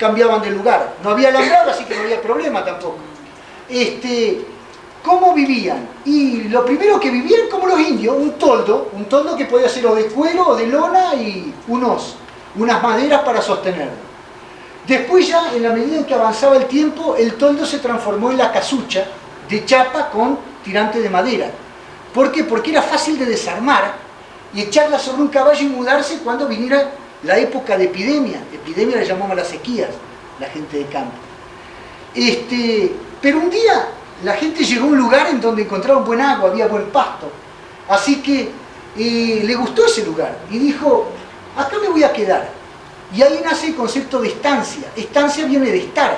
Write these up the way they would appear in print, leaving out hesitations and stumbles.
cambiaban de lugar. No había alambrado, así que no había problema tampoco. ¿Cómo vivían? Y lo primero que vivían como los indios, un toldo que podía ser o de cuero o de lona y unas maderas para sostenerlo. Después ya, en la medida en que avanzaba el tiempo, el toldo se transformó en la casucha de chapa con tirante de madera. ¿Por qué? Porque era fácil de desarmar y echarla sobre un caballo y mudarse cuando viniera la época de epidemia. Epidemia le llamamos a las sequías, la gente de campo. Pero un día la gente llegó a un lugar en donde encontraron buen agua, había buen pasto. Así que le gustó ese lugar y dijo, acá me voy a quedar. Y ahí nace el concepto de estancia. Estancia viene de estar.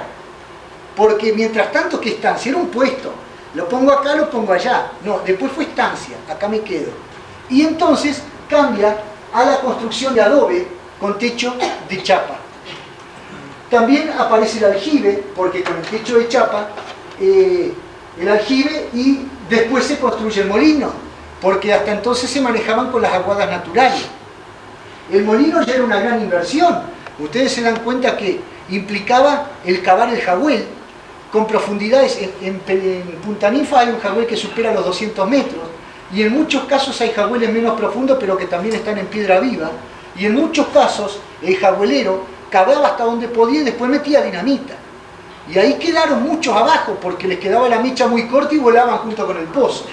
Porque mientras tanto, ¿qué estancia? Era un puesto. Lo pongo acá, lo pongo allá. No, después fue estancia. Acá me quedo. Y entonces cambia a la construcción de adobe con techo de chapa. También aparece el aljibe, porque con el techo de chapa, el aljibe, y después se construye el molino, porque hasta entonces se manejaban con las aguadas naturales. El molino ya era una gran inversión. Ustedes se dan cuenta que implicaba el cavar el jagüel con profundidades. En Punta Ninfa hay un jagüel que supera los 200 metros, y en muchos casos hay jagüeles menos profundos, pero que también están en piedra viva, y en muchos casos el jagüelero cavaba hasta donde podía y después metía dinamita. Y ahí quedaron muchos abajo, porque les quedaba la mecha muy corta y volaban junto con el pozo.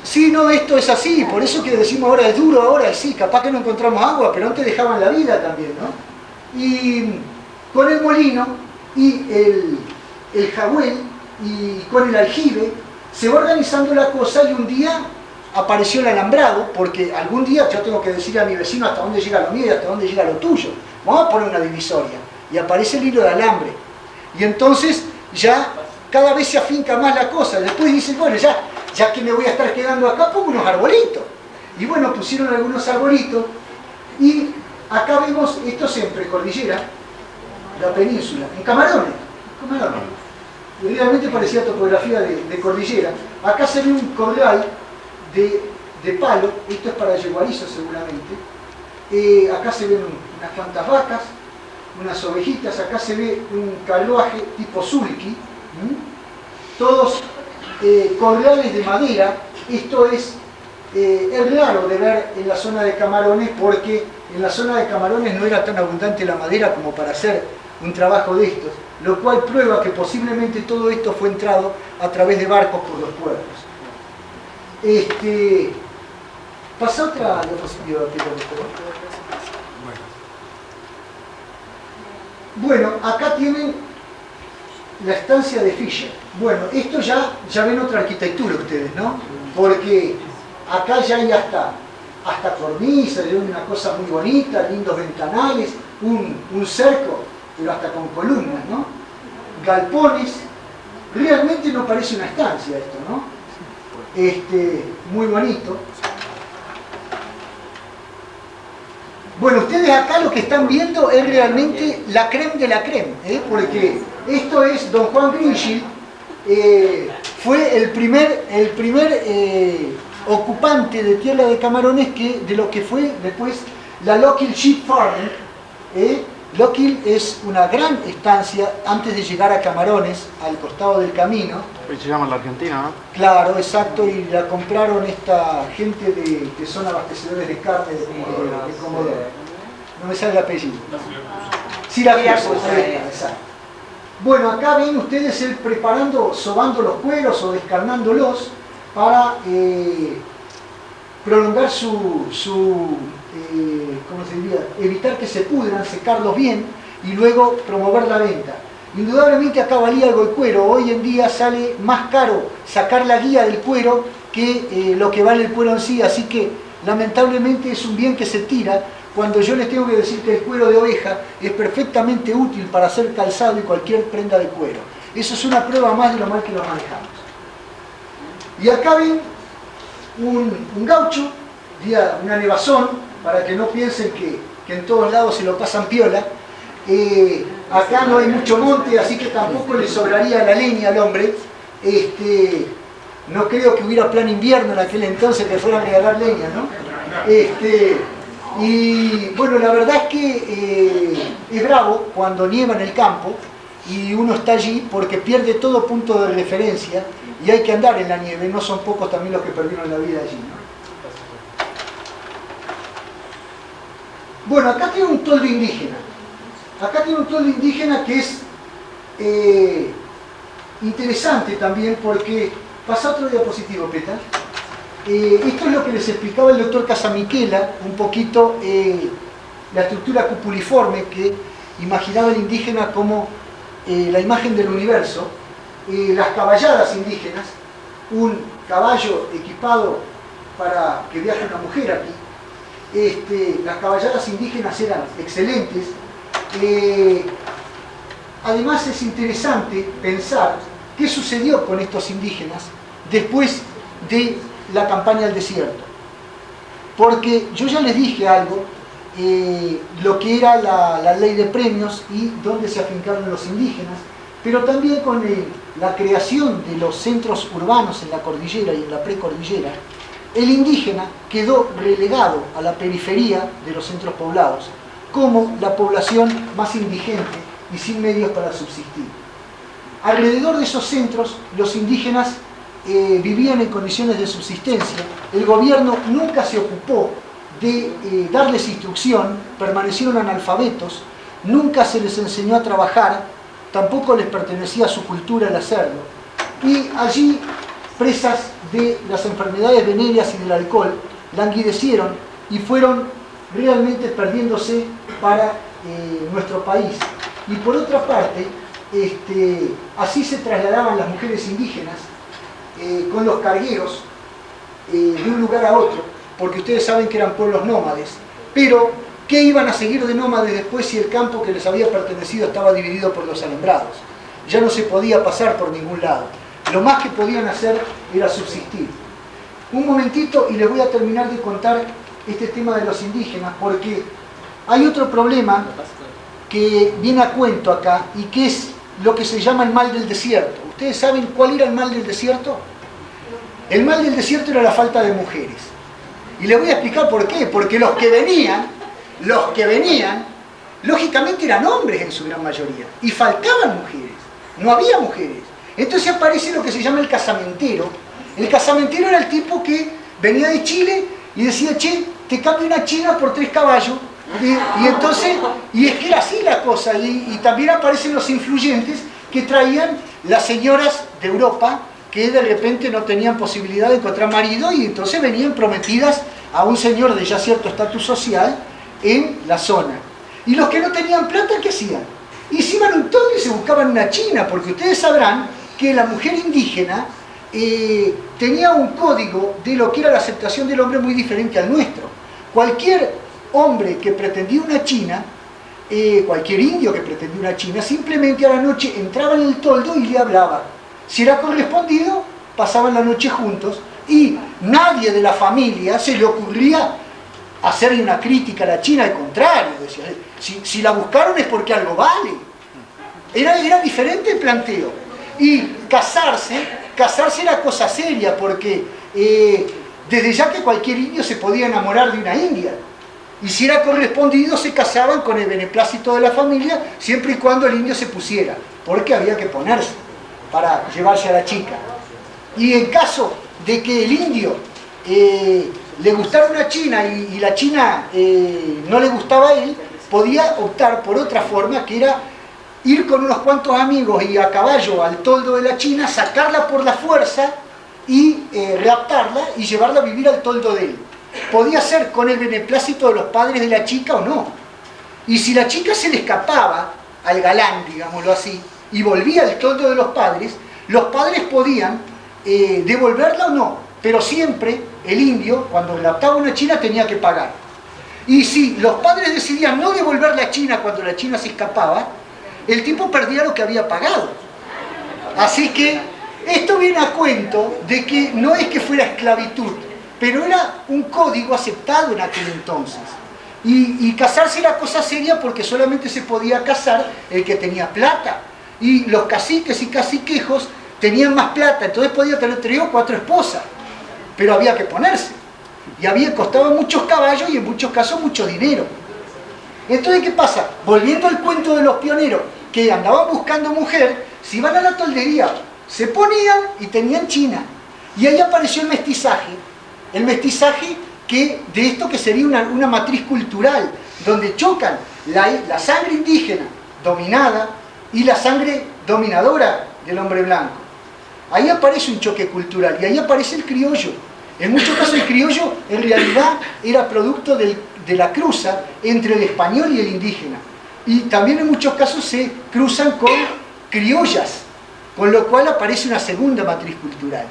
Sí, no, esto es así, por eso que decimos ahora es duro, ahora sí, capaz que no encontramos agua, pero antes dejaban la vida también, ¿no? Y con el molino y el jagüel y con el aljibe se va organizando la cosa, y un día apareció el alambrado, porque algún día yo tengo que decirle a mi vecino hasta dónde llega lo mío y hasta dónde llega lo tuyo. Vamos a poner una divisoria, y aparece el hilo de alambre. Y entonces ya cada vez se afinca más la cosa. Después dicen, bueno, ya que me voy a estar quedando acá, pongo unos arbolitos. Y bueno, pusieron algunos arbolitos, y acá vemos, esto es en Precordillera, la península, en Camarones. Y realmente parecía topografía de cordillera. Acá se ve un corral de palo, esto es para yeguarizo seguramente. Acá se ven unas cuantas vacas, unas ovejitas, acá se ve un carruaje tipo sulky, todos corrales de madera. Esto es raro de ver en la zona de Camarones, porque en la zona de Camarones no era tan abundante la madera como para hacer un trabajo de estos, lo cual prueba que posiblemente todo esto fue entrado a través de barcos por los puertos. Pasa otra diapositiva, Pedro. Bueno, acá tienen la estancia de Fisher. Bueno, esto ya ven otra arquitectura ustedes, ¿no? Porque acá ya hay hasta cornisas, una cosa muy bonita, lindos ventanales, un cerco, pero hasta con columnas, ¿no? Galpones. Realmente no parece una estancia esto, ¿no? Muy bonito. Bueno, ustedes acá lo que están viendo es realmente la creme de la creme, porque esto es Don Juan Greenfield, fue el primer ocupante de tierra de Camarones de lo que fue después la Lockhill Sheep Farm. Lockhill es una gran estancia antes de llegar a Camarones, al costado del camino. Hoy se llama la Argentina, ¿no? Claro, exacto, y la compraron esta gente que son abastecedores de carne de Comodoro. No me sale el apellido. Siracusa, exacto. Bueno, acá ven ustedes él preparando, sobando los cueros o descarnándolos para prolongar ¿cómo se diría? Evitar que se pudran, secarlos bien y luego promover la venta. Indudablemente acá valía algo el cuero. Hoy en día sale más caro sacar la guía del cuero que lo que vale el cuero en sí, así que lamentablemente es un bien que se tira, cuando yo les tengo que decir que el cuero de oveja es perfectamente útil para hacer calzado y cualquier prenda de cuero. Eso es una prueba más de lo mal que lo manejamos. Y acá ven un gaucho, una nevazón, para que no piensen que en todos lados se lo pasan piola. Acá no hay mucho monte, así que tampoco le sobraría la leña al hombre. No creo que hubiera plan invierno en aquel entonces que fueran a regalar leña, ¿no? Y bueno, la verdad es que es bravo cuando nieva en el campo y uno está allí porque pierde todo punto de referencia y hay que andar en la nieve. No son pocos también los que perdieron la vida allí, ¿no? Bueno, acá tiene un toldo indígena. Acá tiene un toldo indígena que es interesante también porque... Pasa otro diapositivo, Peta. Esto es lo que les explicaba el doctor Casamiquela, un poquito la estructura cupuliforme que imaginaba el indígena como la imagen del universo, las caballadas indígenas, un caballo equipado para que viaje una mujer aquí. Las caballadas indígenas eran excelentes. Además es interesante pensar qué sucedió con estos indígenas después de la campaña al desierto. Porque yo ya les dije algo, lo que era la ley de premios y dónde se afincaron los indígenas, pero también con la creación de los centros urbanos en la cordillera y en la precordillera, el indígena quedó relegado a la periferia de los centros poblados, como la población más indigente y sin medios para subsistir. Alrededor de esos centros, los indígenas vivían en condiciones de subsistencia. El gobierno nunca se ocupó de darles instrucción, permanecieron analfabetos, nunca se les enseñó a trabajar, tampoco les pertenecía a su cultura el hacerlo. Y allí, presas de las enfermedades venéreas y del alcohol, languidecieron y fueron realmente perdiéndose para nuestro país. Y por otra parte, así se trasladaban las mujeres indígenas con los cargueros de un lugar a otro, porque ustedes saben que eran pueblos nómades, pero ¿qué iban a seguir de nómades después si el campo que les había pertenecido estaba dividido por los alambrados? Ya no se podía pasar por ningún lado. Lo más que podían hacer era subsistir. Un momentito y les voy a terminar de contar este tema de los indígenas, porque hay otro problema que viene a cuento acá y que es lo que se llama el mal del desierto. ¿Ustedes saben cuál era el mal del desierto? El mal del desierto era la falta de mujeres. Y les voy a explicar por qué. Porque los que venían, lógicamente eran hombres en su gran mayoría. Y faltaban mujeres. No había mujeres. Entonces aparece lo que se llama el casamentero. El casamentero era el tipo que venía de Chile y decía, che, te cambio una china por 3 caballos. Y entonces, y es que era así la cosa, y también aparecen los influyentes que traían las señoras de Europa que de repente no tenían posibilidad de encontrar marido y entonces venían prometidas a un señor de ya cierto estatus social en la zona. Y los que no tenían plata, ¿qué hacían? Y se iban un todo y se buscaban una china, porque ustedes sabrán que la mujer indígena tenía un código de lo que era la aceptación del hombre muy diferente al nuestro. Cualquier hombre que pretendía una china, cualquier indio que pretendía una china, simplemente a la noche entraba en el toldo y le hablaba. Si era correspondido, pasaban la noche juntos y nadie de la familia se le ocurría hacerle una crítica a la china, al contrario, decía, si la buscaron es porque algo vale. Era diferente el planteo. Y casarse era cosa seria, porque desde ya que cualquier indio se podía enamorar de una india. Y si era correspondido, se casaban con el beneplácito de la familia, siempre y cuando el indio se pusiera, porque había que ponerse para llevarse a la chica. Y en caso de que el indio le gustara una china y la china no le gustaba a él, podía optar por otra forma, que era ir con unos cuantos amigos y a caballo al toldo de la china, sacarla por la fuerza y raptarla y llevarla a vivir al toldo de él. Podía ser con el beneplácito de los padres de la chica o no. Y si la chica se le escapaba al galán, digámoslo así, y volvía al toldo de los padres podían devolverla o no, pero siempre el indio, cuando raptaba una china, tenía que pagar. Y si los padres decidían no devolver la china cuando la china se escapaba, el tipo perdía lo que había pagado. Así que esto viene a cuento de que no es que fuera esclavitud, pero era un código aceptado en aquel entonces. Y casarse era cosa seria porque solamente se podía casar el que tenía plata. Y los caciques y caciquejos tenían más plata, entonces podía tener 3 o 4 esposas, pero había que ponerse. Y costaba muchos caballos y en muchos casos mucho dinero. Entonces, ¿qué pasa? Volviendo al cuento de los pioneros que andaban buscando mujer, se iban a la toldería, se ponían y tenían china. Y ahí apareció el mestizaje que, de esto que sería una matriz cultural, donde chocan la sangre indígena dominada y la sangre dominadora del hombre blanco. Ahí aparece un choque cultural y ahí aparece el criollo. En muchos casos el criollo en realidad era producto de la cruza entre el español y el indígena. Y también en muchos casos se cruzan con criollas, con lo cual aparece una segunda matriz cultural.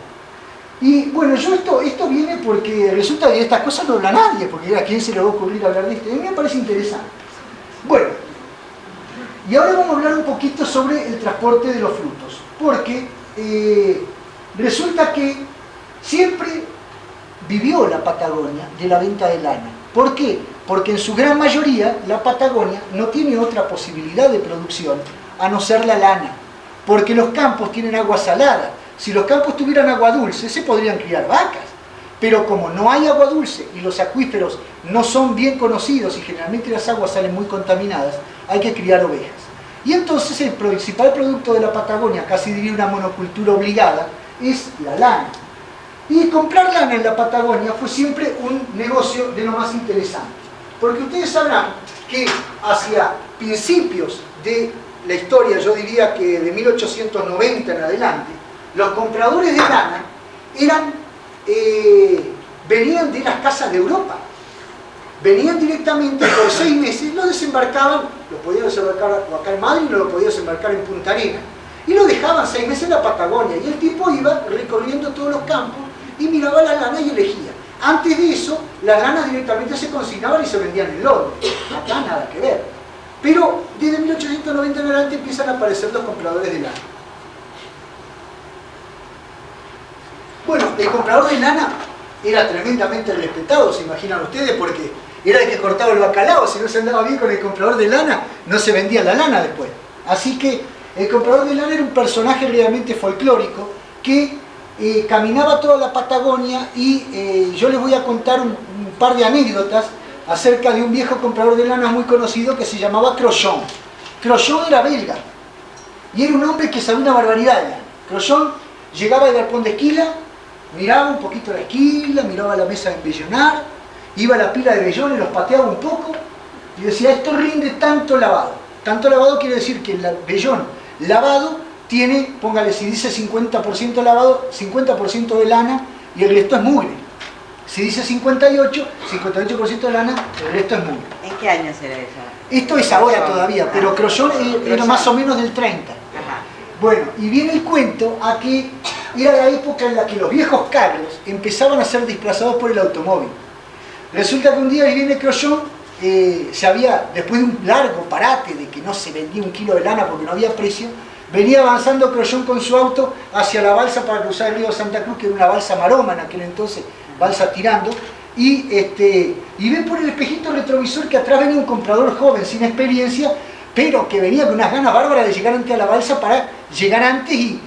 Y bueno, esto viene porque resulta que de estas cosas no habla nadie, porque a quién se le va a ocurrir hablar de esto. A mí me parece interesante. Bueno, y ahora vamos a hablar un poquito sobre el transporte de los frutos, porque resulta que siempre vivió la Patagonia de la venta de lana. ¿Por qué? Porque en su gran mayoría la Patagonia no tiene otra posibilidad de producción a no ser la lana, porque los campos tienen agua salada. Si los campos tuvieran agua dulce, se podrían criar vacas, pero como no hay agua dulce y los acuíferos no son bien conocidos y generalmente las aguas salen muy contaminadas, hay que criar ovejas. Y entonces el principal producto de la Patagonia, casi diría una monocultura obligada, es la lana. Y comprar lana en la Patagonia fue siempre un negocio de lo más interesante, porque ustedes sabrán que hacia principios de la historia, yo diría que de 1890 en adelante, los compradores de lana venían de las casas de Europa. Venían directamente por 6 meses, lo desembarcaban, lo podían desembarcar acá en Madrid, lo podían desembarcar en Punta Arenas, y lo dejaban 6 meses en la Patagonia. Y el tipo iba recorriendo todos los campos y miraba la lana y elegía. Antes de eso, las lanas directamente se consignaban y se vendían en Londres. Acá nada que ver. Pero desde 1890 en adelante empiezan a aparecer los compradores de lana. Bueno, el comprador de lana era tremendamente respetado, se imaginan ustedes, porque era el que cortaba el bacalao. Si no se andaba bien con el comprador de lana, no se vendía la lana después. Así que el comprador de lana era un personaje realmente folclórico que caminaba toda la Patagonia y yo les voy a contar un par de anécdotas acerca de un viejo comprador de lana muy conocido que se llamaba Crochon. Crochon era belga y era un hombre que sabía una barbaridad de lana. Crochon llegaba al galpón de esquila, miraba un poquito la esquila, miraba la mesa de embellonar, iba a la pila de vellones, los pateaba un poco y decía: esto rinde tanto lavado. Tanto lavado quiere decir que el vellón lavado tiene, póngale, si dice 50% lavado, 50% de lana y el resto es mugre. Si dice 58% de lana, el resto es mugre. ¿En qué años era eso? Esto es ahora todavía, pero Crochon era más o menos del 30. Ajá. Bueno, y viene el cuento a que era la época en la que los viejos carros empezaban a ser desplazados por el automóvil. Resulta que un día viene Crochon, después de un largo parate de que no se vendía un kilo de lana porque no había precio, venía avanzando Crochon con su auto hacia la balsa para cruzar el río Santa Cruz, que era una balsa maroma en aquel entonces, balsa tirando, y ve por el espejito retrovisor que atrás venía un comprador joven, sin experiencia, pero que venía con unas ganas bárbaras de llegar antes a la balsa para llegar antes y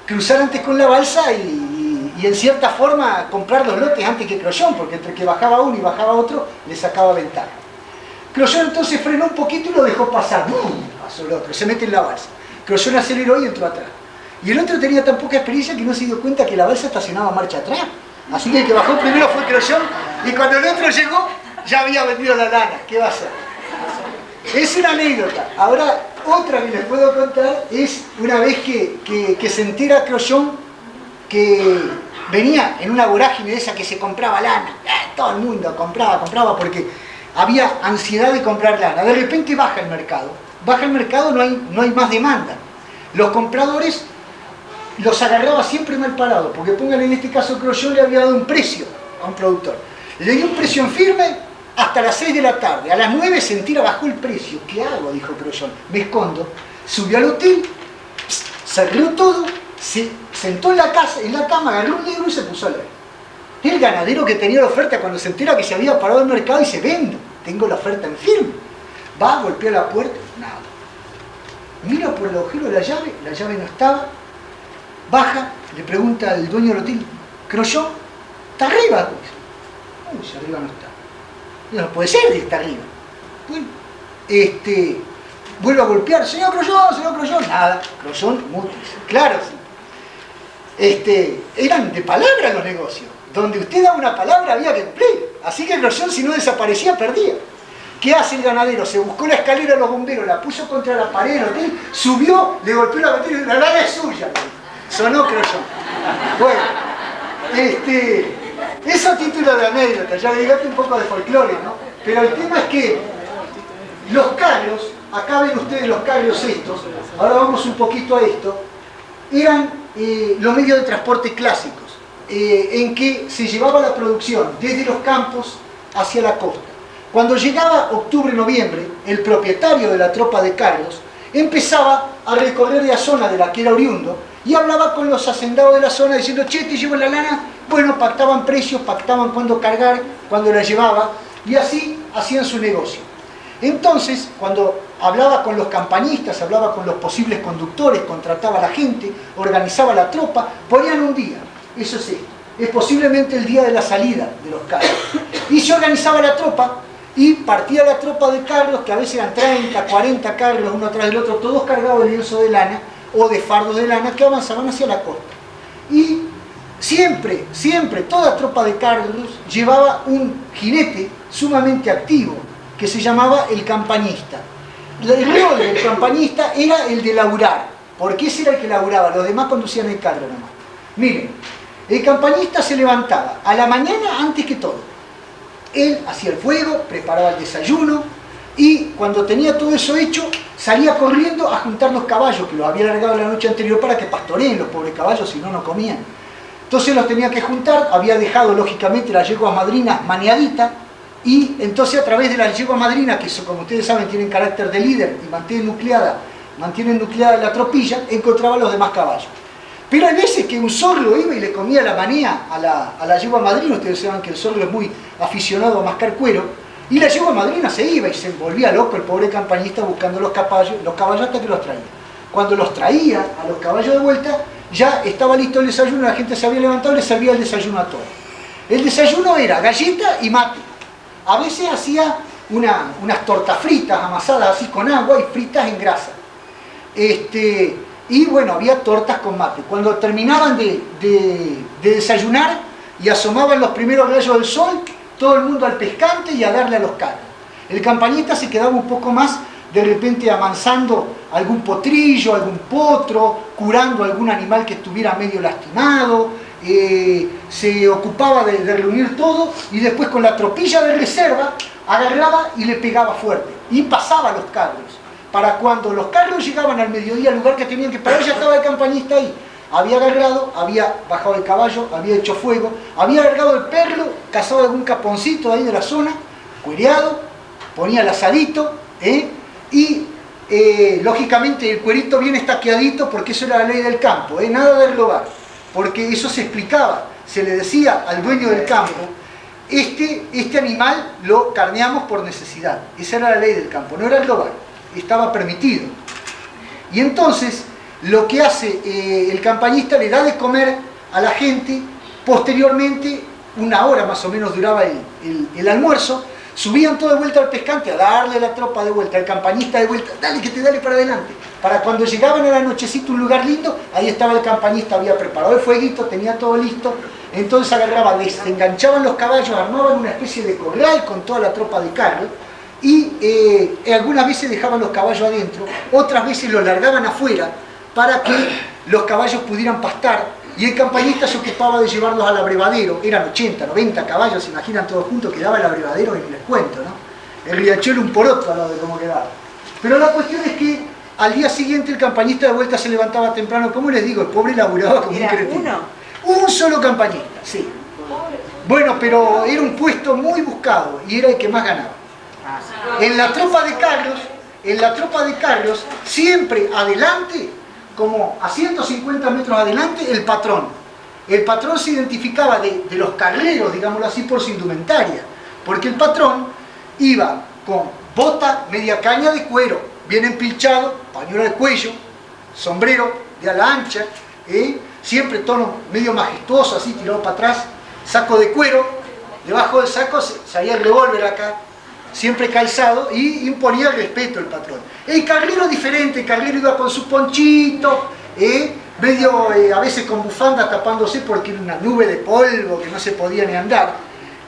cruzar antes con la balsa y en cierta forma comprar 2 lotes antes que Crochon, porque entre que bajaba uno y bajaba otro le sacaba ventaja. Crochon entonces frenó un poquito y lo dejó pasar. ¡Bum! Pasó el otro, se mete en la balsa. Crochon aceleró y entró atrás. Y el otro tenía tan poca experiencia que no se dio cuenta que la balsa estacionaba marcha atrás. Así que el que bajó primero fue Crochon y cuando el otro llegó ya había vendido la lana. ¿Qué va a hacer? Es una anécdota. Ahora, otra que les puedo contar es una vez que se entera Crochon que venía en una vorágine de esa que se compraba lana. Todo el mundo compraba porque había ansiedad de comprar lana. De repente baja el mercado, no hay más demanda. Los compradores los agarraba siempre mal parados, porque pongan en este caso Crochon le había dado un precio a un productor. Le dio un precio en firme hasta las 6 de la tarde. A las 9 se entera, bajó el precio. ¿Qué hago?, dijo Crochon. Me escondo. Subió al hotel, cerró todo, se sentó en la cama, agarró un libro y se puso a leer. El ganadero que tenía la oferta, cuando se entera que se había parado el mercado, dice: vendo, tengo la oferta en firme. Va, golpea la puerta, nada. Mira por el agujero de la llave no estaba. Baja, le pregunta al dueño del hotel: Crochon, ¿está arriba? Uy, si arriba no está. No puede ser de está arriba. Bueno, vuelvo a golpear, señor Crollón, nada, Crollón mutis. Claro, eran de palabra los negocios. Donde usted daba una palabra había que cumplir. Así que Crollón, si no desaparecía, perdía. ¿Qué hace el ganadero? Se buscó la escalera de los bomberos, la puso contra la pared del hotel, subió, le golpeó la batería y dijo, la lana es suya. Sonó Crollón. Bueno, eso a título de anécdota, ya le digaste un poco de folclore, ¿no? Pero el tema es que los carros, acá ven ustedes los carros estos, ahora vamos un poquito a esto, eran los medios de transporte clásicos, en que se llevaba la producción desde los campos hacia la costa. Cuando llegaba octubre-noviembre, el propietario de la tropa de carros empezaba a recorrer la zona de la que era oriundo y hablaba con los hacendados de la zona diciendo, che, te llevo la lana. Bueno, pactaban precios, pactaban cuándo cargar, cuándo la llevaba, y así hacían su negocio. Entonces, cuando hablaba con los campañistas, hablaba con los posibles conductores, contrataba a la gente, organizaba la tropa, ponían un día, eso es esto, es posiblemente el día de la salida de los carros. Y se organizaba la tropa, y partía la tropa de carros, que a veces eran 30, 40 carros, uno atrás del otro, todos cargados de lienzo de lana, o de fardos de lana, que avanzaban hacia la costa. Y siempre, toda tropa de carros llevaba un jinete sumamente activo, que se llamaba el campañista. El rol del campañista era el de laburar, porque ese era el que laburaba, los demás conducían el carro nomás. Miren, el campañista se levantaba a la mañana antes que todo. Él hacía el fuego, preparaba el desayuno, y cuando tenía todo eso hecho, salía corriendo a juntar los caballos, que los había largado la noche anterior para que pastoreen los pobres caballos, si no, no comían. Entonces los tenía que juntar, había dejado lógicamente las yeguas madrinas maniaditas, y entonces a través de las yeguas madrinas, que como ustedes saben tienen carácter de líder y mantienen nucleada la tropilla, encontraba los demás caballos. Pero hay veces que un zorro iba y le comía la manía a la yegua madrina. Ustedes saben que el zorro es muy aficionado a mascar cuero, y la yegua madrina se iba y se volvía loco el pobre campañista buscando los caballos hasta que los traía. Cuando los traía a los caballos de vuelta, ya estaba listo el desayuno, la gente se había levantado y le servía el desayuno a todos. El desayuno era galleta y mate. A veces hacía unas tortas fritas amasadas así con agua y fritas en grasa. Y bueno, había tortas con mate. Cuando terminaban de desayunar y asomaban los primeros rayos del sol, todo el mundo al pescante y a darle a los carros. El campañista se quedaba un poco más, de repente amansando algún potrillo, algún potro, curando algún animal que estuviera medio lastimado, se ocupaba de reunir todo, y después con la tropilla de reserva agarraba y le pegaba fuerte y pasaba los carros. Para cuando los carros llegaban al mediodía al lugar que tenían que parar, ya estaba el campañista ahí. Había agarrado, había bajado el caballo, había hecho fuego, había agarrado el perro, cazado algún caponcito ahí de la zona, cuereado, ponía el asadito, y lógicamente el cuerito bien estaqueadito, porque eso era la ley del campo, nada de robar, porque eso se explicaba, se le decía al dueño del campo, este animal lo carneamos por necesidad, esa era la ley del campo, no era robar, estaba permitido. Y entonces lo que hace el campañista, le da de comer a la gente. Posteriormente, 1 hora más o menos duraba el almuerzo, subían todo de vuelta al pescante a darle la tropa de vuelta, al campañista de vuelta, dale que te dale para adelante. Para cuando llegaban a la nochecita un lugar lindo, ahí estaba el campañista, había preparado el fueguito, tenía todo listo. Entonces agarraba, desenganchaban los caballos, armaban una especie de corral con toda la tropa de carro, y algunas veces dejaban los caballos adentro, otras veces los largaban afuera para que los caballos pudieran pastar, y el campañista se ocupaba de llevarlos al abrevadero. Eran 80, 90 caballos, se imaginan todos juntos, quedaba el abrevadero y les cuento, ¿no? El riachuelo un poroto al lado de cómo quedaba. Pero la cuestión es que al día siguiente el campañista de vuelta se levantaba temprano, como les digo, el pobre laburaba como un cretino. Un solo campañista, sí. Bueno, pero era un puesto muy buscado y era el que más ganaba. En la tropa de carros, siempre adelante, como a 150 metros adelante, el patrón. El patrón se identificaba de los carreros, digámoslo así, por su indumentaria, porque el patrón iba con bota media caña de cuero, bien empilchado, pañuelo de cuello, sombrero de ala ancha, siempre tono medio majestuoso, así tirado para atrás, saco de cuero, debajo del saco salía el revólver acá, siempre calzado, y imponía el respeto el patrón. El carguero diferente, el carguero iba con su ponchito, medio a veces con bufanda tapándose porque era una nube de polvo que no se podía ni andar.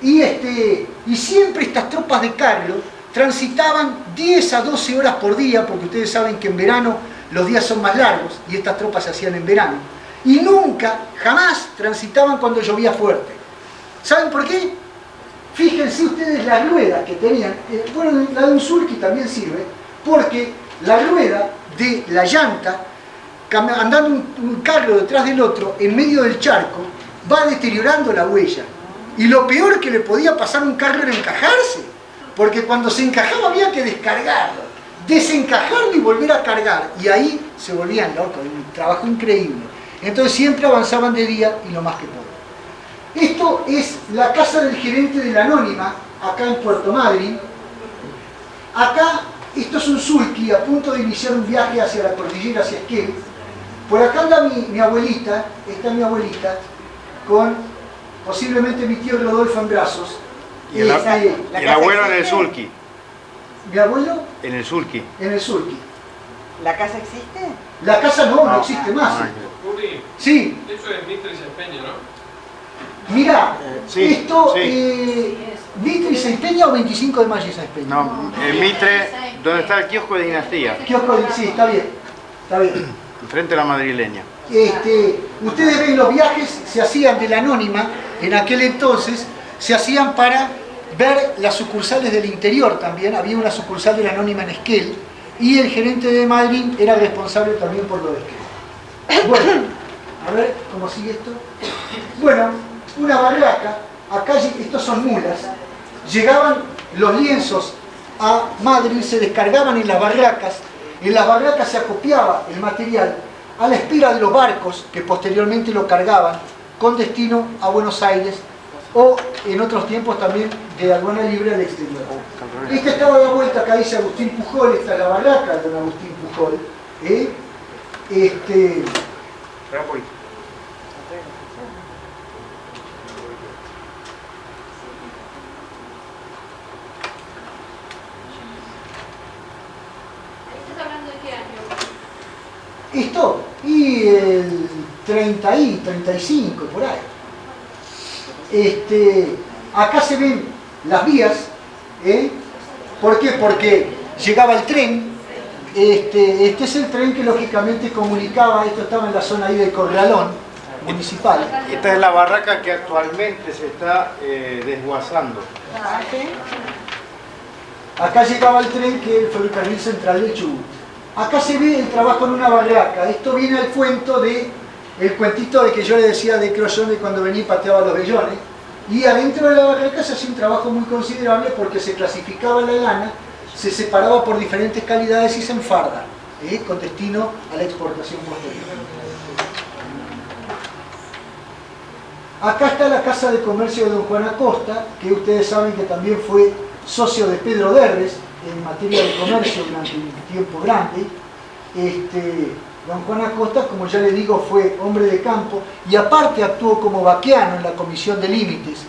Y siempre estas tropas de carro transitaban 10 a 12 horas por día, porque ustedes saben que en verano los días son más largos y estas tropas se hacían en verano. Y nunca, jamás transitaban cuando llovía fuerte. ¿Saben por qué? Fíjense ustedes las ruedas que tenían. Bueno, la de un sulky también sirve, porque la rueda de la llanta, andando un carro detrás del otro, en medio del charco, va deteriorando la huella. Y lo peor que le podía pasar a un carro era encajarse, porque cuando se encajaba había que descargarlo, desencajarlo y volver a cargar. Y ahí se volvían locos, un trabajo increíble. Entonces siempre avanzaban de día y lo más que podían. Esto es la casa del gerente de la Anónima, acá en Puerto Madryn. Acá, esto es un sulky a punto de iniciar un viaje hacia la cordillera, hacia Esquel. Por acá anda mi abuelita, esta es mi abuelita, con posiblemente mi tío Rodolfo en brazos. Y el abuelo en el sulky. ¿Mi abuelo? En el sulky. En el sulky. ¿La casa existe? La casa no existe más. Uri, Sí. eso es Mitre y Empeña, ¿no? Mirá, Sí, esto, sí. ¿Mitre y se empeña o 25 de mayo y se empeña? No, en Mitre, donde está el kiosco de Dinastía, Sí, está bien, está bien. frente a la madrileña. Ustedes ven, los viajes se hacían de la Anónima, en aquel entonces, se hacían para ver las sucursales del interior también. Había una sucursal de la Anónima en Esquel, y el gerente de Madryn era responsable también por lo de Esquel. Bueno, a ver cómo sigue esto. Bueno, una barraca, acá estos son mulas, llegaban los lienzos a Madryn, se descargaban en las barracas se acopiaba el material a la espera de los barcos que posteriormente lo cargaban con destino a Buenos Aires o en otros tiempos también de aduana libre al exterior. Esta estaba de vuelta, acá dice Agustín Pujol, esta es la barraca de don Agustín Pujol. ¿Estás hablando de qué año? Esto, y el 30 y 35, por ahí. Acá se ven las vías, ¿por qué? Porque llegaba el tren, este es el tren que lógicamente comunicaba, esto estaba en la zona ahí del Corralón municipal. Esta es la barraca que actualmente se está desguazando. Acá llegaba el tren que es el ferrocarril central del Chubut. Acá se ve el trabajo en una barraca. Esto viene al cuento de el cuentito de que yo le decía de Crollón de cuando venía y pateaba los vellones. Y adentro de la barraca se hacía un trabajo muy considerable porque se clasificaba la lana, se separaba por diferentes calidades y se enfarda, con destino a la exportación posterior. Acá está la Casa de Comercio de don Juan Acosta, que ustedes saben que también fue socio de Pedro Derres en materia de comercio durante un tiempo grande. Don Juan Acosta, como ya le digo, fue hombre de campo y aparte actuó como vaqueano en la Comisión de Límites,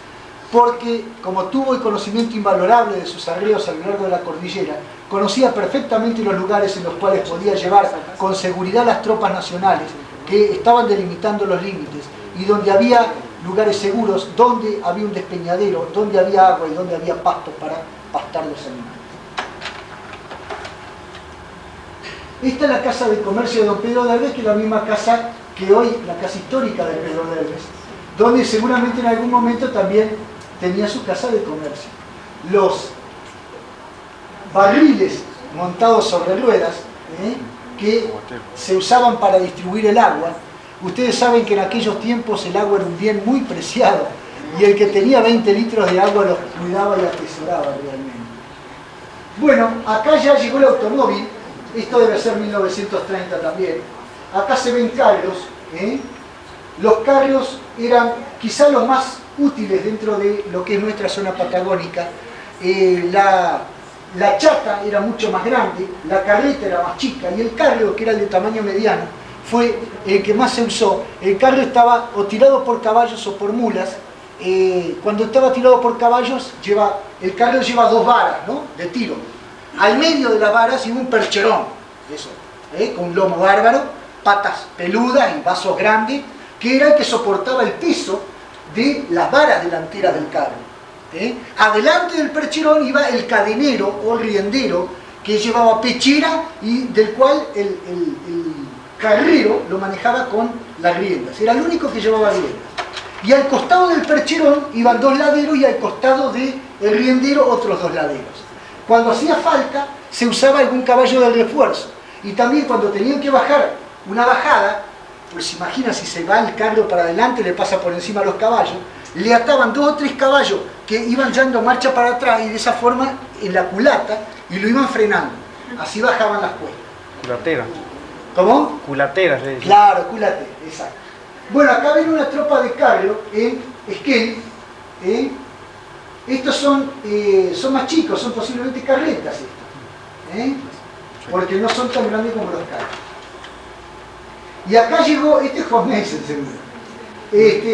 porque como tuvo el conocimiento invalorable de sus arreos a lo largo de la cordillera, conocía perfectamente los lugares en los cuales podía llevar con seguridad las tropas nacionales que estaban delimitando los límites y donde había lugares seguros, donde había un despeñadero, donde había agua y donde había pasto para pastar los animales. Esta es la Casa de Comercio de don Pedro Derres, que es la misma casa que hoy, la casa histórica de Pedro Derres, donde seguramente en algún momento también tenía su casa de comercio. Los barriles montados sobre ruedas, que se usaban para distribuir el agua. Ustedes saben que en aquellos tiempos el agua era un bien muy preciado y el que tenía 20 litros de agua los cuidaba y atesoraba realmente. Bueno, acá ya llegó el automóvil. Esto debe ser 1930 también. Acá se ven carros. Los carros eran quizá los más útiles dentro de lo que es nuestra zona patagónica. La chata era mucho más grande, la carreta era más chica y el carro, que era el de tamaño mediano, fue el que más se usó. El carro estaba o tirado por caballos o por mulas cuando estaba tirado por caballos, el carro lleva 2 varas, ¿no?, de tiro. Al medio de las varas iba un percherón, eso, con un lomo bárbaro, patas peludas y vasos grandes, que era el que soportaba el peso de las varas delanteras del carro. Adelante del percherón iba el cadenero o riendero, que llevaba pechera y del cual el carrero lo manejaba con las riendas. Era el único que llevaba riendas. Y al costado del percherón iban 2 laderos y al costado del riendero otros 2 laderos. Cuando hacía falta se usaba algún caballo de refuerzo. Y también cuando tenían que bajar una bajada, pues imagina si se va el carro para adelante, le pasa por encima a los caballos, le ataban 2 o 3 caballos que iban dando marcha para atrás y de esa forma en la culata y lo iban frenando. Así bajaban las cuestas. Culateras. ¿Cómo? Culateras, le decía. Claro, culateras, exacto. Bueno, acá ven una tropa de carro en Esquel. Estos son más chicos, son posiblemente carretas estos, porque no son tan grandes como los carros. Y acá llegó, este es Juan Mesen seguro,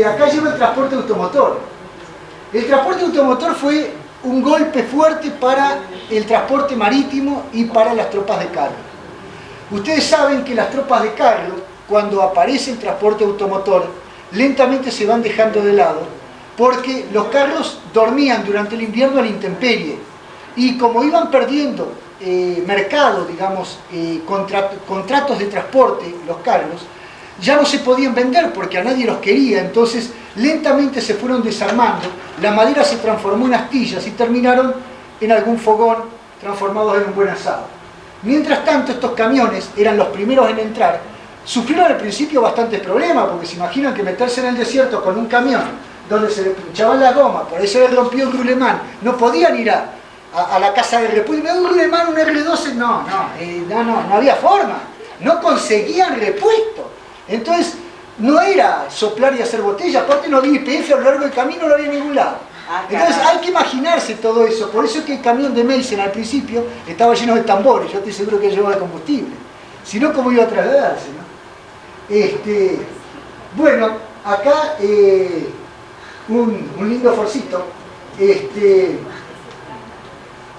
acá llegó el transporte automotor. El transporte automotor fue un golpe fuerte para el transporte marítimo y para las tropas de carro. Ustedes saben que las tropas de carro, cuando aparece el transporte automotor, lentamente se van dejando de lado, porque los carros dormían durante el invierno a la intemperie, y como iban perdiendo mercado, digamos, contratos de transporte, los carros, ya no se podían vender porque a nadie los quería, entonces lentamente se fueron desarmando, la madera se transformó en astillas y terminaron en algún fogón transformados en un buen asado. Mientras tanto, estos camiones eran los primeros en entrar, sufrieron al principio bastantes problemas, porque se imaginan que meterse en el desierto con un camión donde se le pinchaban las gomas, por ahí se les rompió el rulemán, no podían ir a la casa de repuesto, me da un rulemán, un R12, no había forma, no conseguían repuesto. Entonces, no era soplar y hacer botella, aparte no había YPF a lo largo del camino, no había en ningún lado. Entonces hay que imaginarse todo eso, por eso es que el camión de Meissen al principio estaba lleno de tambores, yo estoy seguro que llevaba combustible, si no, ¿cómo iba a trasladarse, no? Bueno, acá un lindo forcito,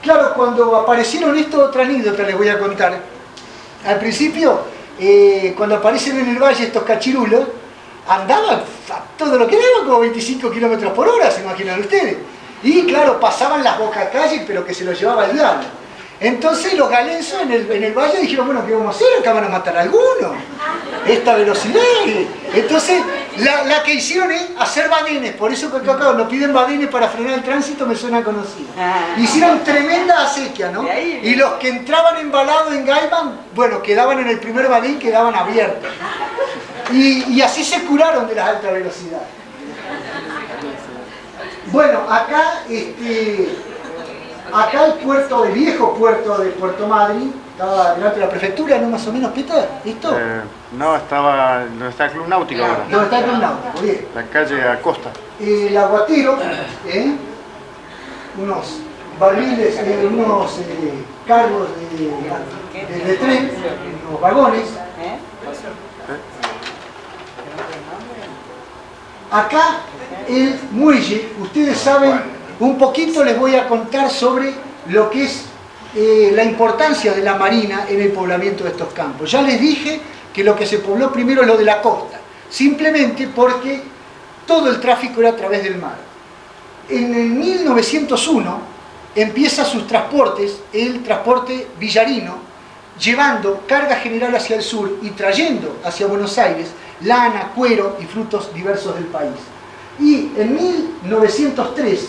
claro, cuando aparecieron estas otras anécdotas les voy a contar. Al principio, cuando aparecen en el valle estos cachirulos, andaban a todo lo que daban, como 25 kilómetros por hora, se imaginan ustedes. Y claro, pasaban las bocacalles, pero que se los llevaba el diablo. Entonces los galenses en el valle dijeron, bueno, ¿qué vamos a hacer? Acá van a matar a algunos. Esta velocidad. Entonces, la que hicieron es hacer badenes. Por eso que acá nos piden badenes para frenar el tránsito, me suena conocido. Hicieron tremenda acequia, ¿no? Y los que entraban embalados en Gaiman, bueno, quedaban en el primer badén, quedaban abiertos. Y así se curaron de las altas velocidades. Bueno, acá el puerto, el viejo puerto de Puerto Madryn, estaba delante de la prefectura, ¿no? Más o menos, Peter, ¿esto? No, estaba donde está el Club Náutico ahora. ¿Dónde está el Club Náutico? Bien. La calle Acosta. El aguatero, unos barriles, unos cargos de tren, unos vagones. Acá el muelle, ustedes saben, un poquito les voy a contar sobre lo que es la importancia de la marina en el poblamiento de estos campos. Ya les dije que lo que se pobló primero es lo de la costa, simplemente porque todo el tráfico era a través del mar. En el 1901 empieza sus transportes, el transporte villarino, llevando carga general hacia el sur y trayendo hacia Buenos Aires lana, cuero y frutos diversos del país. Y en 1903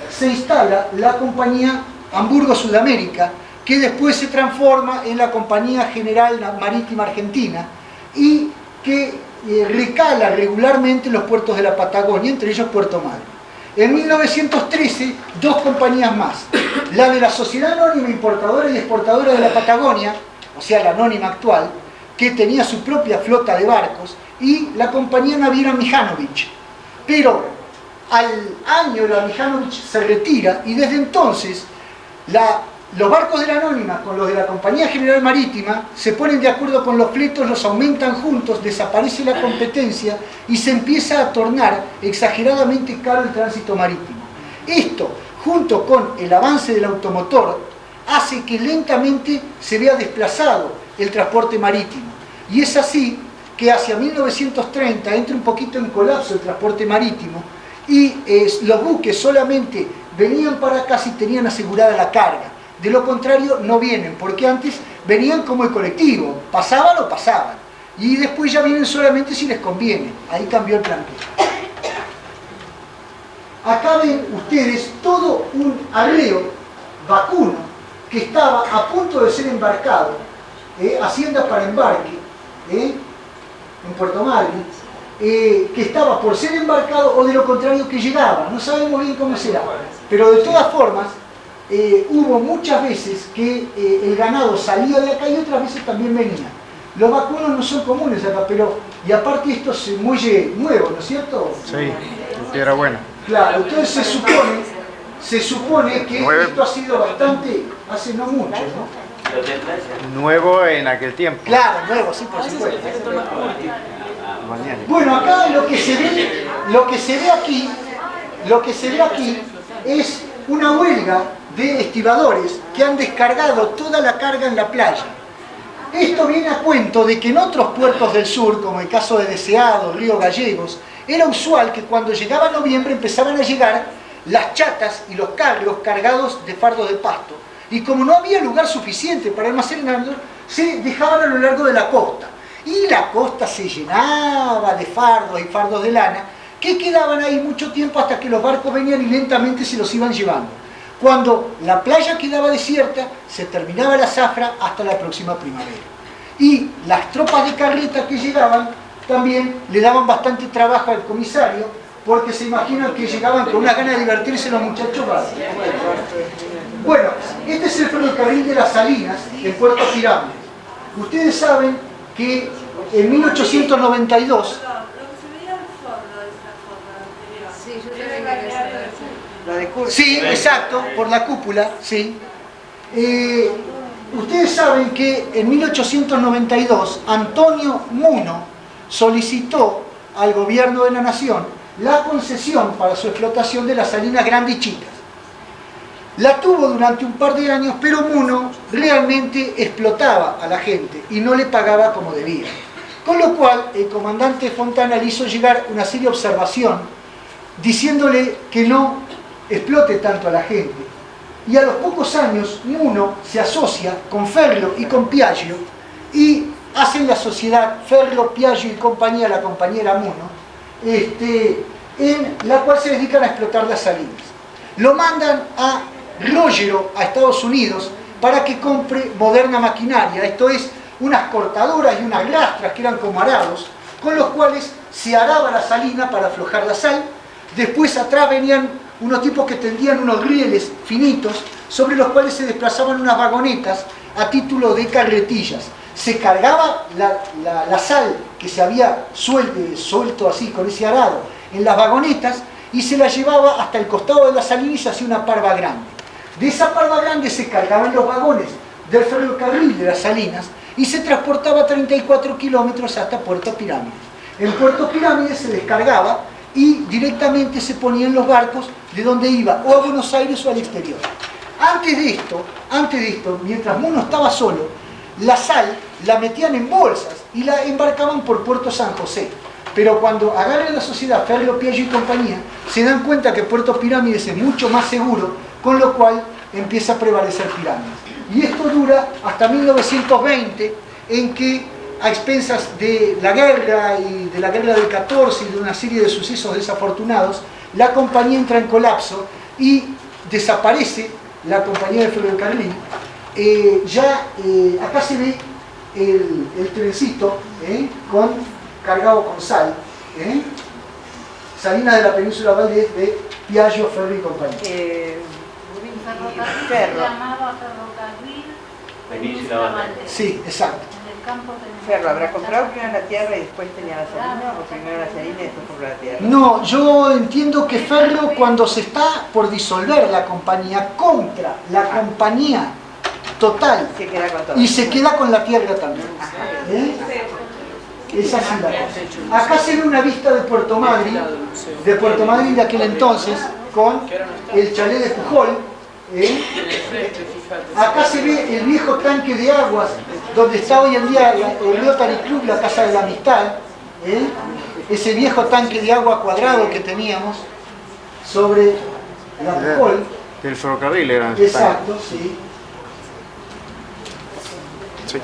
se instala la compañía Hamburgo Sudamérica, que después se transforma en la Compañía General Marítima Argentina y que recala regularmente en los puertos de la Patagonia, entre ellos Puerto Madryn. En 1913, 2 compañías más, la de la Sociedad Anónima Importadora y Exportadora de la Patagonia, o sea, la anónima actual, que tenía su propia flota de barcos, y la compañía naviera Mihanovich. Pero al año la Mihanovich se retira y desde entonces la los barcos de la Anónima con los de la Compañía General Marítima se ponen de acuerdo con los fletos, los aumentan juntos, desaparece la competencia y se empieza a tornar exageradamente caro el tránsito marítimo. Esto, junto con el avance del automotor, hace que lentamente se vea desplazado el transporte marítimo. Y es así que hacia 1930 entra un poquito en colapso el transporte marítimo y los buques solamente venían para acá si tenían asegurada la carga. De lo contrario no vienen, porque antes venían como el colectivo, pasaban o pasaban. Y después ya vienen solamente si les conviene. Ahí cambió el plantel. Acá ven ustedes todo un arreo vacuno que estaba a punto de ser embarcado, haciendas para embarque, en Puerto Madryn, que estaba por ser embarcado o de lo contrario que llegaba. No sabemos bien cómo será, pero de todas formas hubo muchas veces que el ganado salía de acá y otras veces también venía. Los vacunos no son comunes acá, pero y aparte esto es muelle nuevo, ¿no es cierto? Sí, era bueno. Claro, entonces se supone que esto ha sido bastante, hace no mucho, ¿no? Nuevo en aquel tiempo. Claro, nuevo, sí, por supuesto. Mañana. Bueno, acá lo que se ve aquí es una huelga de estibadores que han descargado toda la carga en la playa. Esto viene a cuento de que en otros puertos del sur, como el caso de Deseado, Río Gallegos, era usual que cuando llegaba noviembre empezaban a llegar las chatas y los carros cargados de fardos de pasto. Y como no había lugar suficiente para almacenarlos, se dejaban a lo largo de la costa. Y la costa se llenaba de fardos y fardos de lana que quedaban ahí mucho tiempo hasta que los barcos venían y lentamente se los iban llevando. Cuando la playa quedaba desierta, se terminaba la zafra hasta la próxima primavera. Y las tropas de carreta que llegaban también le daban bastante trabajo al comisario, porque se imaginan que llegaban con una gana de divertirse los muchachos. Bueno, este es el ferrocarril de las Salinas, en Puerto Pirámides. Ustedes saben que en 1892... Sí, exacto, por la cúpula, sí. Ustedes saben que en 1892 Antonio Muno solicitó al gobierno de la nación la concesión para su explotación de las salinas grandes y chicas. La tuvo durante un par de años, pero Muno realmente explotaba a la gente y no le pagaba como debía. Con lo cual, el comandante Fontana le hizo llegar una seria observación diciéndole que no explote tanto a la gente. Y a los pocos años, Muno se asocia con Ferlo y con Piaggio y hacen la sociedad Ferlo, Piaggio y compañía, la compañera Muno, en la cual se dedican a explotar las salinas. Lo mandan a Rogero, a Estados Unidos, para que compre moderna maquinaria, esto es, unas cortadoras y unas lastras que eran como arados, con los cuales se araba la salina para aflojar la sal. Después atrás venían unos tipos que tendían unos rieles finitos sobre los cuales se desplazaban unas vagonetas a título de carretillas. Se cargaba la sal que se había suelto así con ese arado en las vagonetas y se la llevaba hasta el costado de la salina y se hacía una parva grande. De esa parva grande se cargaban los vagones del ferrocarril de las Salinas y se transportaba 34 kilómetros hasta Puerto Pirámides. En Puerto Pirámides se descargaba y directamente se ponían los barcos de donde iba, o a Buenos Aires o al exterior. Antes de esto, mientras Muno estaba solo, la sal la metían en bolsas y la embarcaban por Puerto San José. Pero cuando agarran la sociedad Ferlo, Piaggio y compañía, se dan cuenta que Puerto Pirámides es mucho más seguro, con lo cual empieza a prevalecer Pirámides. Y esto dura hasta 1920, en que a expensas de la guerra y de la guerra del 14 y de una serie de sucesos desafortunados, la compañía entra en colapso y desaparece la compañía de ferrocarril. Acá se ve el trencito cargado con sal, Salinas de la Península Valdés de Piaggio, Ferro y compañía. Ferro. Llamaba ferrocarril Península Valdés. Sí, exacto. en el campo de Ferro, ¿habrá comprado primero la tierra y después tenía la salina? ¿O primero la salina y después compró la tierra? No, yo entiendo que Ferro, cuando se está por disolver la compañía, compra la compañía total. Se queda con todo. Y se queda con la tierra también. Es así la cosa. Acá se ve una vista de Puerto Madryn de aquel entonces, con el chalet de Pujol. Acá se ve el viejo tanque de aguas, donde está hoy en día el Rotary Club, la Casa de la Amistad. Ese viejo tanque de agua cuadrado que teníamos sobre la Pujol. Del ferrocarril era. Exacto, sí. Sí.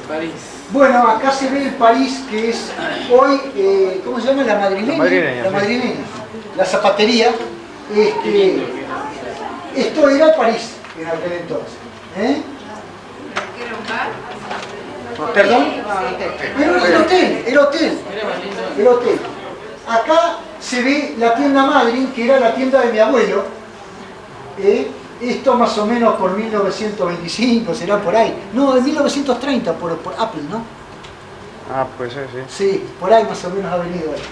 París. Bueno, acá se ve el París que es hoy, ¿cómo se llama? La madrileña. La madrileña. La zapatería. Esto era París en aquel entonces. ¿Perdón? Pero era el hotel. Acá se ve la tienda Madryn, que era la tienda de mi abuelo. Esto más o menos por 1925, será por ahí. No, en 1930 por Apple, ¿no? Ah, pues sí. Sí, por ahí más o menos ha venido ahí.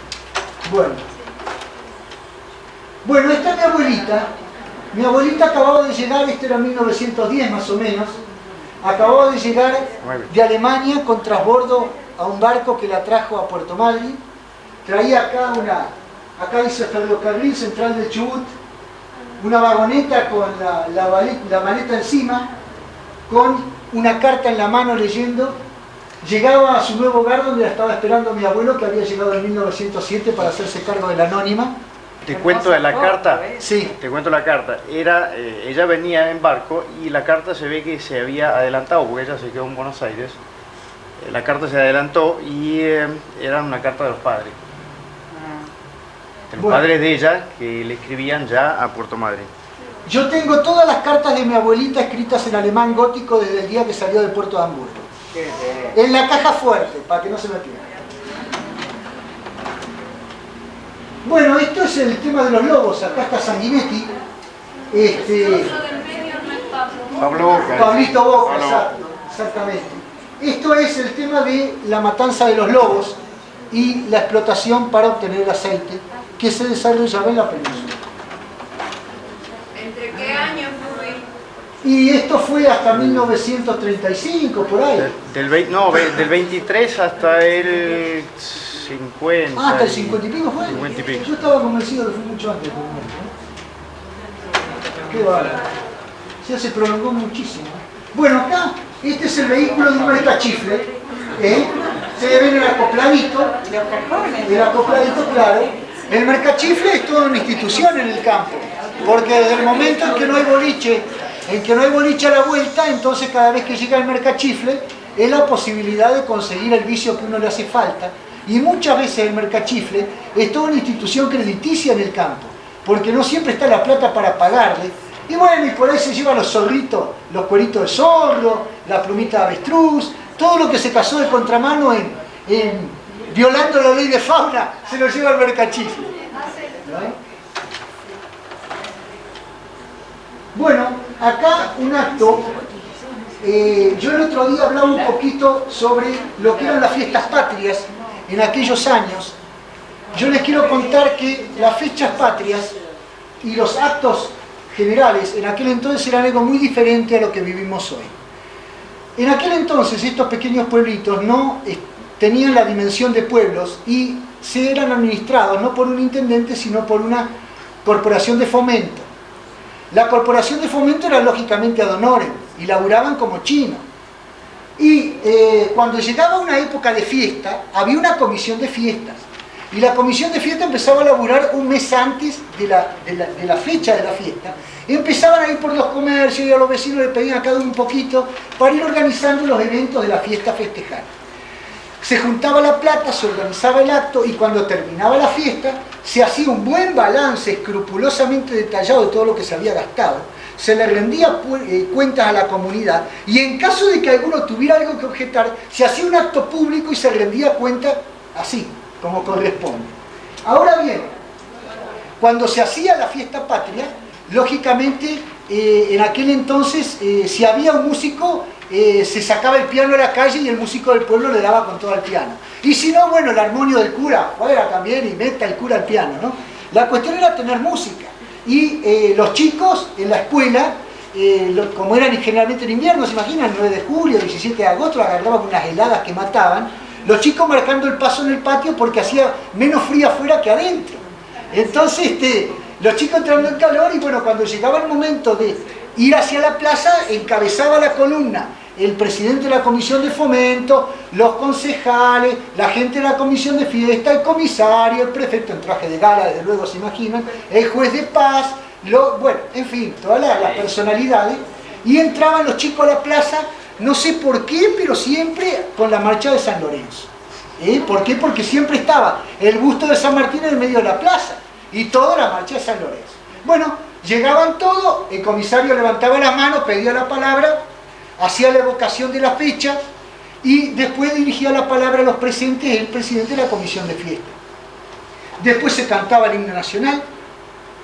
Bueno, esta es mi abuelita. Mi abuelita acababa de llegar, esto era 1910 más o menos. Acababa de llegar de Alemania con transbordo a un barco que la trajo a Puerto Madryn. Traía acá dice Ferrocarril Central del Chubut, una vagoneta con la maleta encima, con una carta en la mano leyendo. Llegaba a su nuevo hogar donde la estaba esperando mi abuelo, que había llegado en 1907 para hacerse cargo de la anónima. Te cuento de la carta. Sí. Te cuento la carta. Ella venía en barco y la carta se ve que se había adelantado porque ella se quedó en Buenos Aires. La carta se adelantó y era una carta de los padres. De los padres de ella que le escribían ya a Puerto Madryn. Yo tengo todas las cartas de mi abuelita escritas en alemán gótico desde el día que salió del puerto de Hamburgo. En la caja fuerte, para que no se me pierda. Bueno, esto es el tema de los lobos. Acá está Sanguinetti. Pablo Boca. Pablito Boca, exactamente. Esto es el tema de la matanza de los lobos y la explotación para obtener el aceite que se desarrollaba en la península. ¿Entre qué años, Rubí? Y esto fue hasta 1935, por ahí. Del 23 hasta el 50. Ah, hasta el 50 y pico fue. 50 y pico. Yo estaba convencido de que fue mucho antes. Qué bárbaro. Ya se prolongó muchísimo. Bueno, acá, este es el vehículo de un mercachifle. Se ve en el acopladito. El acopladito, claro. El mercachifle es toda una institución en el campo. Porque desde el momento en que no hay boliche a la vuelta, entonces cada vez que llega el mercachifle, es la posibilidad de conseguir el vicio que uno le hace falta. Y muchas veces el mercachifle es toda una institución crediticia en el campo, porque no siempre está la plata para pagarle. Y bueno, y por ahí se llevan los zorritos, los cueritos de zorro, la plumita de avestruz, todo lo que se casó de contramano violando la ley de fauna, se lo lleva el mercachifle. ¿No? Bueno, acá un acto. Yo el otro día hablaba un poquito sobre lo que eran las fiestas patrias en aquellos años. Yo les quiero contar que las fechas patrias y los actos generales en aquel entonces eran algo muy diferente a lo que vivimos hoy. En aquel entonces estos pequeños pueblitos no tenían la dimensión de pueblos y se eran administrados no por un intendente sino por una corporación de fomento. La corporación de fomento era lógicamente ad honorem y laburaban como chinos. Y cuando llegaba una época de fiesta, había una comisión de fiestas. Y la comisión de fiesta empezaba a laburar un mes antes de la fecha de la fiesta. Y empezaban a ir por los comercios y a los vecinos le pedían a cada uno un poquito para ir organizando los eventos de la fiesta a festejar. Se juntaba la plata, se organizaba el acto y cuando terminaba la fiesta se hacía un buen balance escrupulosamente detallado de todo lo que se había gastado. Se le rendía cuentas a la comunidad y en caso de que alguno tuviera algo que objetar, se hacía un acto público y se rendía cuenta así, como corresponde. Ahora bien, cuando se hacía la fiesta patria, lógicamente en aquel entonces si había un músico, se sacaba el piano a la calle y el músico del pueblo le daba con todo el piano. Y si no, bueno, el armonio del cura, fuera también y meta el cura al piano, ¿no? La cuestión era tener música. y los chicos en la escuela, como eran generalmente en invierno, ¿se imaginan? 9 de julio, 17 de agosto, agarraban unas heladas que mataban, los chicos marcando el paso en el patio porque hacía menos frío afuera que adentro. Entonces los chicos entrando en calor y bueno, cuando llegaba el momento de ir hacia la plaza, encabezaba la columna el presidente de la comisión de fomento, los concejales, la gente de la comisión de fiesta, el comisario, el prefecto en traje de gala, desde luego se imaginan, el juez de paz, bueno, en fin, todas las personalidades, y entraban los chicos a la plaza, no sé por qué, pero siempre con la marcha de San Lorenzo. ¿Por qué? Porque siempre estaba el busto de San Martín en el medio de la plaza, y toda la marcha de San Lorenzo. Bueno, llegaban todos, el comisario levantaba la mano, pedía la palabra, hacía la evocación de la fecha y después dirigía la palabra a los presentes el presidente de la comisión de fiesta. Después se cantaba el himno nacional,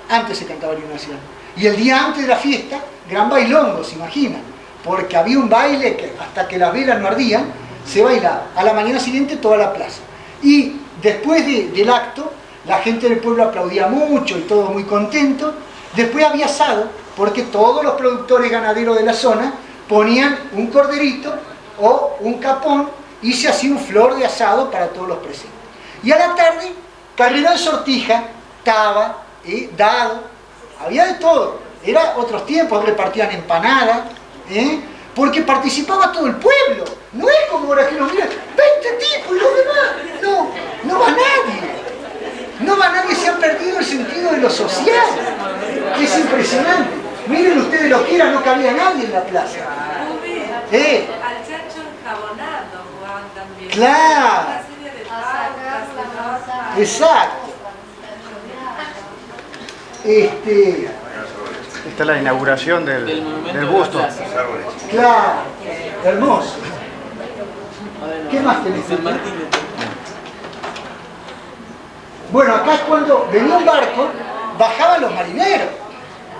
antes se cantaba el himno nacional. Y el día antes de la fiesta, gran bailongo, se imaginan, porque había un baile que hasta que las velas no ardían, se bailaba. A la mañana siguiente toda la plaza. Y después del acto, la gente del pueblo aplaudía mucho y todo muy contento. Después había asado, porque todos los productores ganaderos de la zona ponían un corderito o un capón y se hacía un flor de asado para todos los presentes. Y a la tarde, carrera de sortija, taba, dado, había de todo. Era otros tiempos, repartían empanadas, porque participaba todo el pueblo. No es como ahora que nos miran 20 tipos y los demás. No va nadie. No va nadie, se ha perdido el sentido de lo social. Es impresionante. Miren ustedes lo que era, no cabía nadie en la plaza. Al chacho enjabonado jugaban también. Claro. Una serie de pautas, Exacto. Esta es la inauguración del busto. Claro. Hermoso. ¿Qué más tenés? Bueno, acá es cuando venía un barco, bajaban los marineros.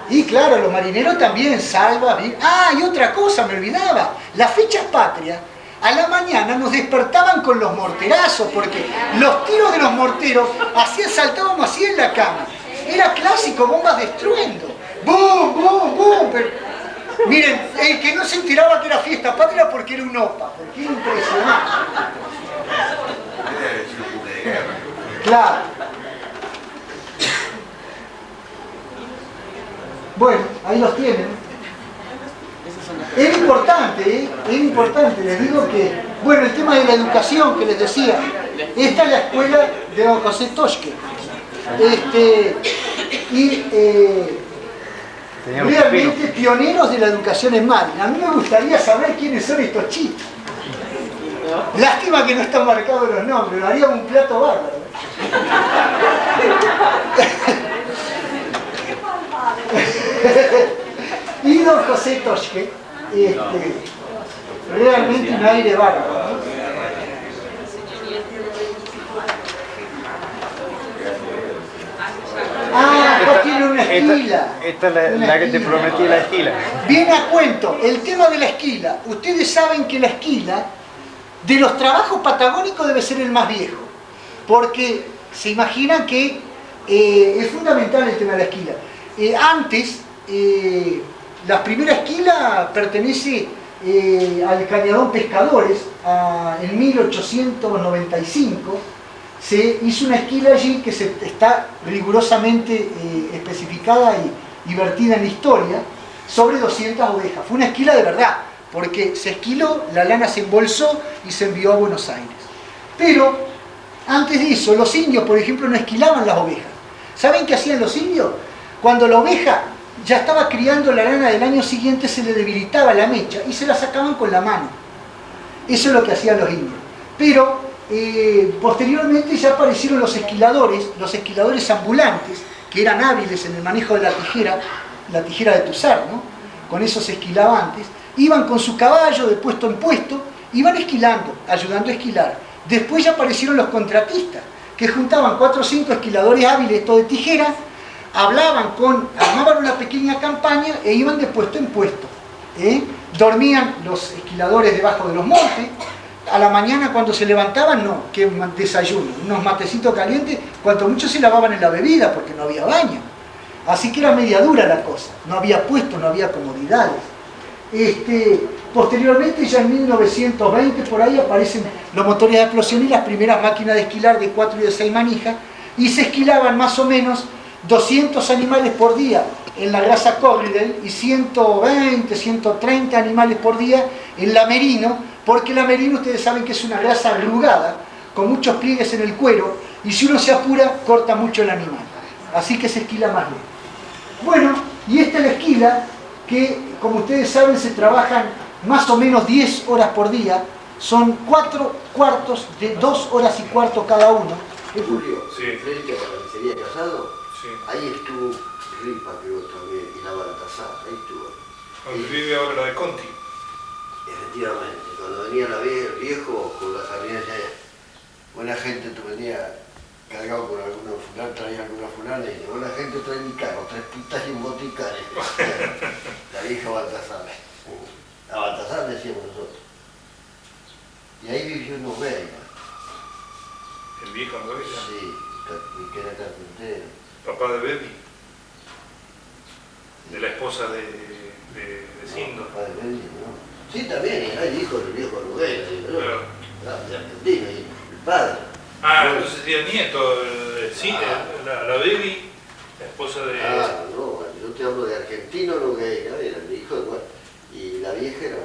Y claro, los marineros también salvan. Y otra cosa, me olvidaba. Las fechas patrias, a la mañana nos despertaban con los morterazos, porque los tiros de los morteros, así saltábamos así en la cama. Era clásico, bombas de estruendo. ¡Bum, bum, bum! Pero, miren, el que no se enteraba que era fiesta patria porque era un opa, porque era impresionante. Claro. Bueno, ahí los tienen. Es importante, es importante. Les digo que, bueno, el tema de la educación que les decía, esta es la escuela de don José Toshke. Realmente pioneros de la educación en Malin. A mí me gustaría saber quiénes son estos chicos. Lástima que no están marcados los nombres, haríamos un plato bárbaro. Y don José Toshke, realmente un aire bárbaro, ¿no? Acá tiene una esquila. Esta es la que te prometí, la esquila. Viene a cuento, el tema de la esquila. Ustedes saben que la esquila, de los trabajos patagónicos, debe ser el más viejo. Porque se imaginan que es fundamental el tema de la esquila. Antes, la primera esquila pertenece al Cañadón Pescadores, en 1895. Se hizo una esquila allí que está rigurosamente especificada y vertida en la historia, sobre 200 ovejas. Fue una esquila de verdad, porque se esquiló, la lana se embolsó y se envió a Buenos Aires. Pero, antes de eso, los indios, por ejemplo, no esquilaban las ovejas. ¿Saben qué hacían los indios? Cuando la oveja ya estaba criando la lana del año siguiente, se le debilitaba la mecha y se la sacaban con la mano. Eso es lo que hacían los indios. Pero posteriormente ya aparecieron los esquiladores ambulantes, que eran hábiles en el manejo de la tijera de tuzar, ¿no? Con esos esquilabantes, iban con su caballo de puesto en puesto, iban esquilando, ayudando a esquilar. Después ya aparecieron los contratistas, que juntaban 4 o 5 esquiladores hábiles, todo de tijera, armaban una pequeña campaña e iban de puesto en puesto. Dormían los esquiladores debajo de los montes. A la mañana cuando se levantaban, que desayuno, unos matecitos calientes, cuanto mucho se lavaban en la bebida porque no había baño. Así que era media dura la cosa, no había puestos, no había comodidades. Posteriormente, ya en 1920, por ahí aparecen los motores de explosión y las primeras máquinas de esquilar de 4 y de 6 manijas, y se esquilaban más o menos 200 animales por día en la grasa Corriedale y 120, 130 animales por día en la Merino, porque la Merino ustedes saben que es una grasa arrugada, con muchos pliegues en el cuero, y si uno se apura, corta mucho el animal. Así que se esquila más lento. Bueno, y esta es la esquila que, como ustedes saben, se trabajan más o menos 10 horas por día, son 4 cuartos de 2 horas y cuarto cada uno. Julio, Sí. frente a la carnicería Casado, Sí. ahí estuvo Ripa, creo también, y la Baltasar, ahí estuvo. Donde vive ahora la de Conti. Efectivamente, cuando venía el viejo con la jardinera, buena gente, tú venía cargado con algunos funerales, traía algunos funerales, y buena gente trae mi carro, 3 pitas y un boticares. La vieja Baltasar. La Baltasar decíamos nosotros. Y ahí vivió Nogueira. El viejo Nogueira. Sí, que era carpintero. Papá de Betty. De la esposa de Sindo. Papá de Betty, ¿no? Sí, también, era el hijo del viejo Nogueira, ¿no? Claro. De Argentina, y el padre. Ah, entonces sería nieto. Sí, la Betty, la esposa de... Ah, no, yo te hablo de Argentino Nogueira, era el hijo de... Y la vieja era...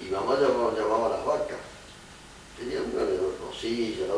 Y mamá llamaba las vacas. Tenía una de dos sillas, la